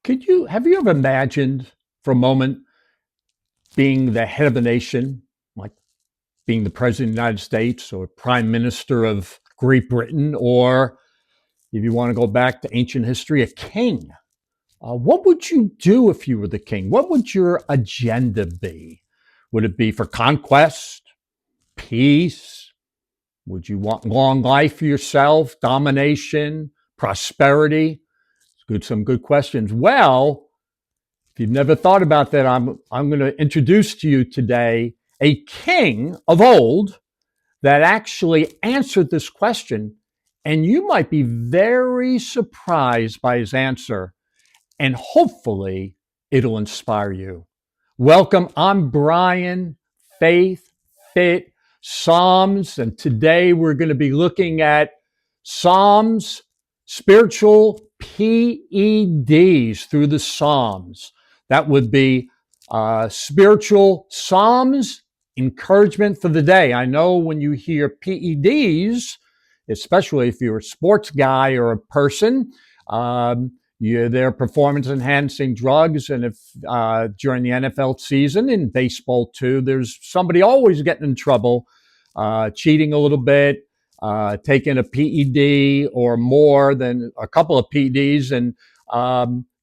Have you ever imagined for a moment being the head of a nation, like being the president of the United States or prime minister of Great Britain, or if you want to go back to ancient history, a king? What would you do if you were the king? What would your agenda be? Would it be for conquest, peace? Would you want long life for yourself, domination, prosperity? Some good questions. Well, if you've never thought about that, I'm going to introduce to you today a king of old that actually answered this question, and you might be very surprised by his answer, and hopefully it'll inspire you. Welcome, I'm Brian, Faith, Fit, Psalms, and today we're going to be looking at Psalms, spiritual PEDs through the Psalms. That would be spiritual Psalms, encouragement for the day. I know when you hear PEDs, especially if you're a sports guy or a person, they're performance enhancing drugs. And if during the NFL season, in baseball too, there's somebody always getting in trouble, cheating a little bit, taking a PED or more than a couple of PEDs and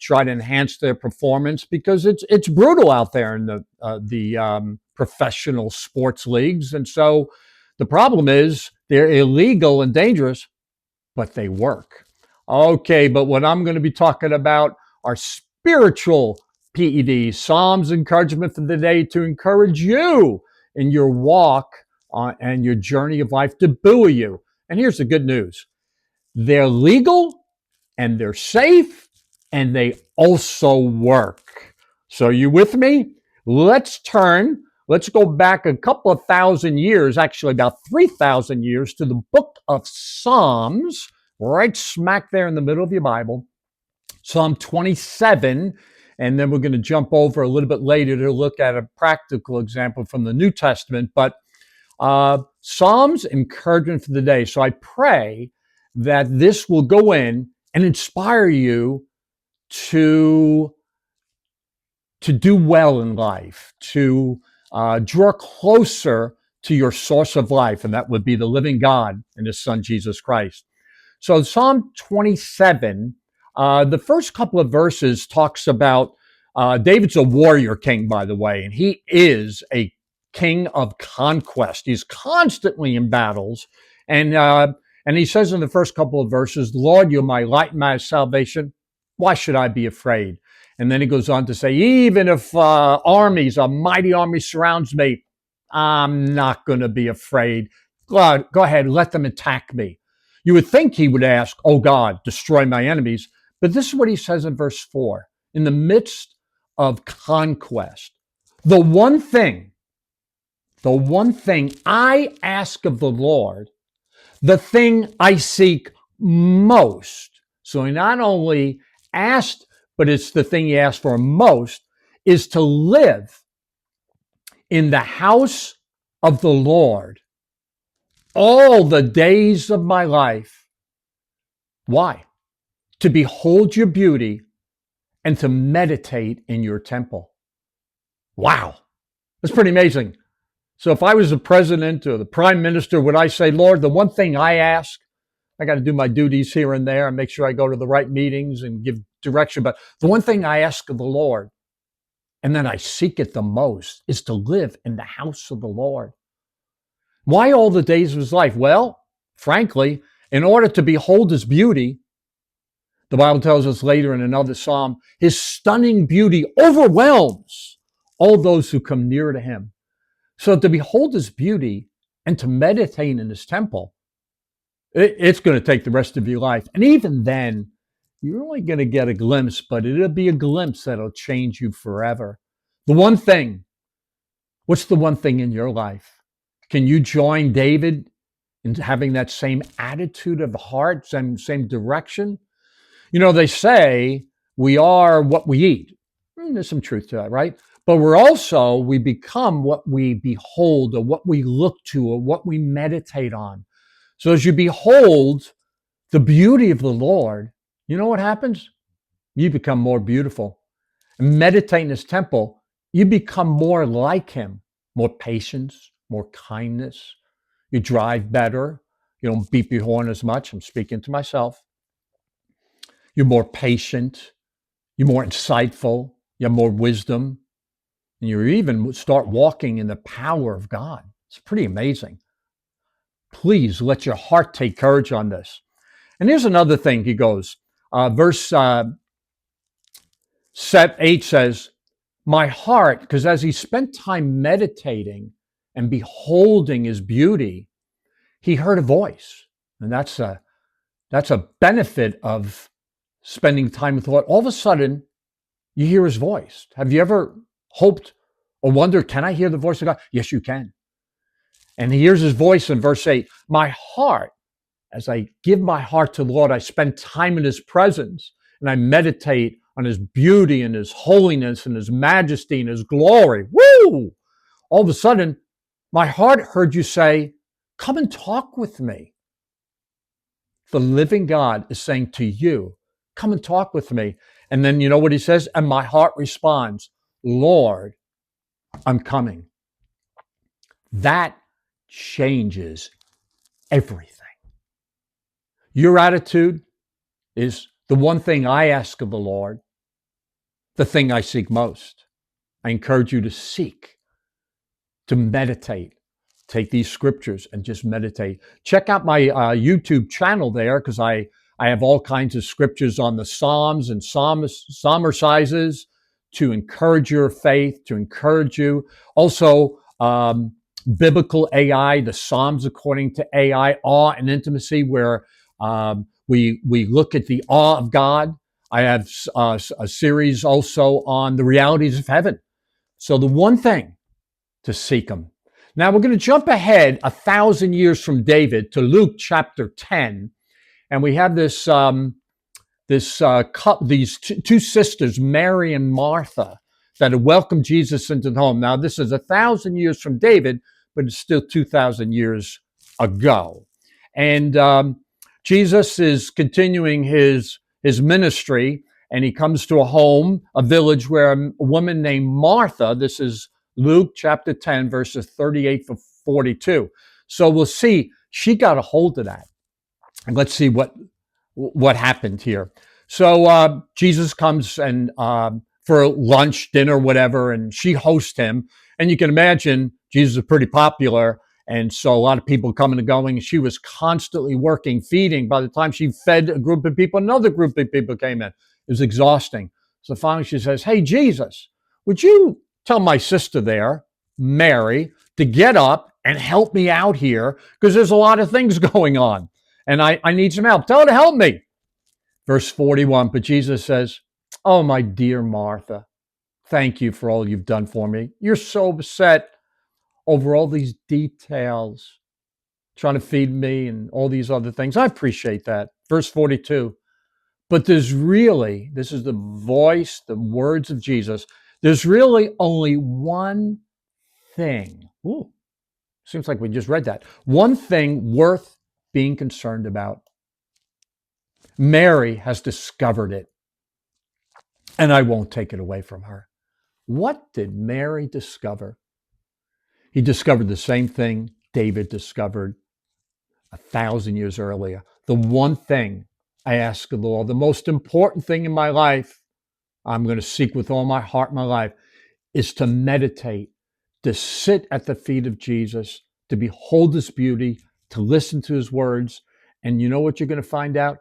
try to enhance their performance, because it's brutal out there in the professional sports leagues. And so the problem is they're illegal and dangerous, but they work. Okay, but what I'm going to be talking about are spiritual PEDs, Psalms encouragement for the day to encourage you in your walk and your journey of life, to buoy you. And here's the good news. They're legal and they're safe and they also work. So you with me? Let's go back a couple of thousand years, actually about 3,000 years, to the book of Psalms, right smack there in the middle of your Bible, Psalm 27. And then we're going to jump over a little bit later to look at a practical example from the New Testament. But Psalms, encouragement for the day. So I pray that this will go in and inspire you to do well in life, to draw closer to your source of life, and that would be the living God and his son, Jesus Christ. So Psalm 27, the first couple of verses talks about David's a warrior king, by the way, and he is a king of conquest. He's constantly in battles. And he says in the first couple of verses, Lord, you're my light and my salvation. Why should I be afraid? And then he goes on to say, even if a mighty army surrounds me, I'm not going to be afraid. God, go ahead, let them attack me. You would think he would ask, oh God, destroy my enemies. But this is what he says in verse 4. In the midst of conquest, the one thing I ask of the Lord, the thing I seek most. So he not only asked, but it's the thing he asked for most, is to live in the house of the Lord all the days of my life. Why? To behold your beauty and to meditate in your temple. Wow. That's pretty amazing. So if I was the president or the prime minister, would I say, Lord, the one thing I ask, I got to do my duties here and there and make sure I go to the right meetings and give direction. But the one thing I ask of the Lord, and then I seek it the most, is to live in the house of the Lord. Why all the days of his life? Well, frankly, in order to behold his beauty, the Bible tells us later in another psalm, his stunning beauty overwhelms all those who come near to him. So to behold his beauty and to meditate in his temple, it's going to take the rest of your life. And even then, you're only going to get a glimpse, but it'll be a glimpse that'll change you forever. The one thing, what's the one thing in your life? Can you join David in having that same attitude of heart, same direction? You know, they say we are what we eat. There's some truth to that, right? But we become what we behold or what we look to or what we meditate on. So as you behold the beauty of the Lord, you know what happens? you become more beautiful. And meditate in his temple, you become more like him, more patience, more kindness. You drive better. You don't beep your horn as much. I'm speaking to myself. You're more patient. You're more insightful. You have more wisdom. And you even start walking in the power of God. It's pretty amazing. Please let your heart take courage on this. And here's another thing. He goes, verse 8 says, my heart, because as he spent time meditating and beholding his beauty, he heard a voice. And that's a benefit of spending time with the Lord. All of a sudden, you hear his voice. Have you ever hoped or wondered, can I hear the voice of God? Yes, you can. And he hears his voice in verse 8. My heart, as I give my heart to the Lord, I spend time in his presence and I meditate on his beauty and his holiness and his majesty and his glory. Woo! All of a sudden, my heart heard you say, come and talk with me. The living God is saying to you, come and talk with me. And then you know what he says? And my heart responds, Lord, I'm coming. That changes everything. Your attitude is the one thing I ask of the Lord, the thing I seek most. I encourage you to seek, to meditate. Take these scriptures and just meditate. Check out my YouTube channel there, because I have all kinds of scriptures on the Psalms and psalmicizes to encourage your faith, to encourage you. Also, biblical AI, the Psalms according to AI, awe and intimacy, where we look at the awe of God. I have a series also on the realities of heaven. So the one thing, to seek him. Now we're going to jump ahead 1,000 years from David to Luke chapter 10, and we have this these two sisters, Mary and Martha, that had welcomed Jesus into the home. Now this is 1,000 years from David, but it's still 2,000 years ago, and Jesus is continuing his ministry, and he comes to a home, a village where a woman named Martha. This is Luke chapter 10, verses 38 to 42. So we'll see. She got a hold of that. And let's see what happened here. So Jesus comes and for lunch, dinner, whatever, and she hosts him. And you can imagine Jesus is pretty popular. And so a lot of people coming and going. She was constantly working, feeding. By the time she fed a group of people, another group of people came in. It was exhausting. So finally she says, hey, Jesus, would you tell my sister there, Mary, to get up and help me out here, because there's a lot of things going on and I need some help. Tell her to help me. Verse 41, but Jesus says, oh, my dear Martha, thank you for all you've done for me. You're so upset over all these details, trying to feed me and all these other things. I appreciate that. Verse 42, but this is the voice, the words of Jesus. There's really only one thing. Ooh, seems like we just read that. One thing worth being concerned about. Mary has discovered it, and I won't take it away from her. What did Mary discover? He discovered the same thing David discovered 1,000 years earlier. The one thing I ask of the Lord, the most important thing in my life, I'm going to seek with all my heart, my life, is to meditate, to sit at the feet of Jesus, to behold his beauty, to listen to his words. And you know what you're going to find out?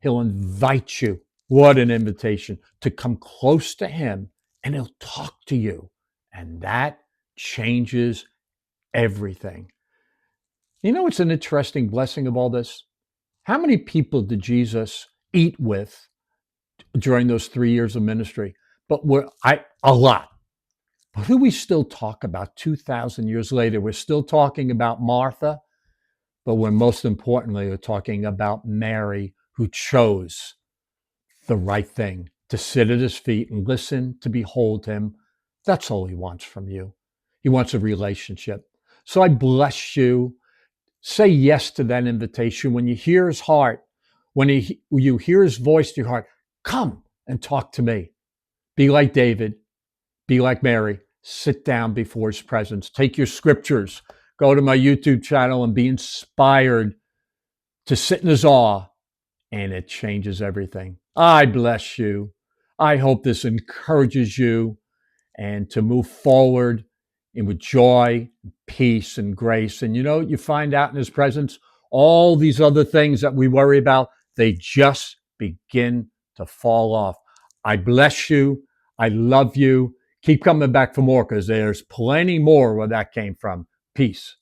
He'll invite you. What an invitation to come close to him, and he'll talk to you. And that changes everything. You know what's an interesting blessing of all this? How many people did Jesus eat with during those 3 years of ministry? A lot. But who we still talk about 2,000 years later? We're still talking about Martha, but most importantly, we're talking about Mary, who chose the right thing, to sit at his feet and listen, to behold him. That's all he wants from you. He wants a relationship. So I bless you. Say yes to that invitation. When you hear his heart, when you hear his voice to your heart, come and talk to me. Be like David. Be like Mary. Sit down before his presence. Take your scriptures. Go to my YouTube channel and be inspired to sit in his awe, and it changes everything. I bless you. I hope this encourages you and to move forward and with joy, peace, and grace. And you find out in his presence, all these other things that we worry about, they just begin to fall off. I bless you. I love you. Keep coming back for more because there's plenty more where that came from. Peace.